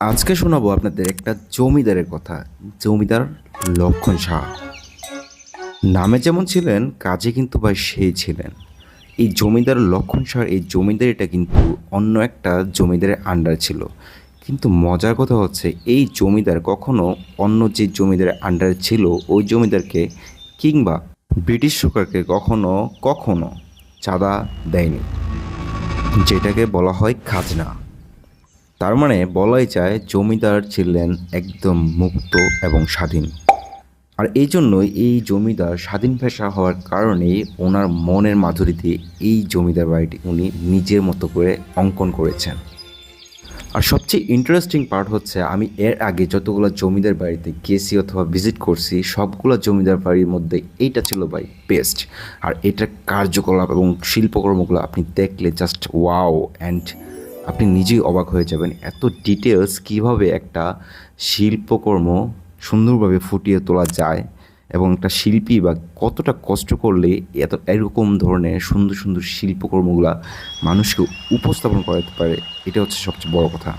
আজকে শোনাবো আপনাদের একটা জমিদারের কথা। জমিদার লক্ষণ সাহা নামে যেমন ছিলেন, কাজে কিন্তু ভাই সেই ছিলেন। এই জমিদার লক্ষণ সাহার এই জমিদারিটা কিন্তু অন্য একটা জমিদারের আন্ডার ছিল। কিন্তু মজার কথা হচ্ছে, এই জমিদার কখনো অন্য যে জমিদারের আন্ডারে ছিল ওই জমিদারকে কিংবা ব্রিটিশ সরকারকে কখনো কখনো চাঁদা দেয়নি, যেটাকে বলা হয় খাজনা। তার মানে বলাই যায় জমিদার ছিলেন একদম মুক্ত এবং স্বাধীন। আর এই জন্যই এই জমিদার স্বাধীন পেশা হওয়ার কারণেই ওনার মনের মাধুরীতে এই জমিদার বাড়িটি উনি নিজের মতো করে অঙ্কন করেছেন। আর সবচেয়ে ইন্টারেস্টিং পার্ট হচ্ছে, আমি এর আগে যতগুলো জমিদার বাড়িতে গেছি অথবা ভিজিট করছি সবগুলো জমিদার বাড়ির মধ্যে এইটা ছিল ভাই বেস্ট। আর এটার কার্যকলাপ এবং শিল্পকর্মগুলো আপনি দেখলে জাস্ট ওয়াও, অ্যান্ড আপনি নিজেই অবাক হয়ে যাবেন এত ডিটেলস কীভাবে একটা শিল্পকর্ম সুন্দরভাবে ফুটিয়ে তোলা যায়, এবং একটা শিল্পী বা কতটা কষ্ট করলে এরকম ধরনের সুন্দর সুন্দর শিল্পকর্মগুলা মানুষকে উপস্থাপন করাতে পারে। এটা হচ্ছে সবচেয়ে বড় কথা।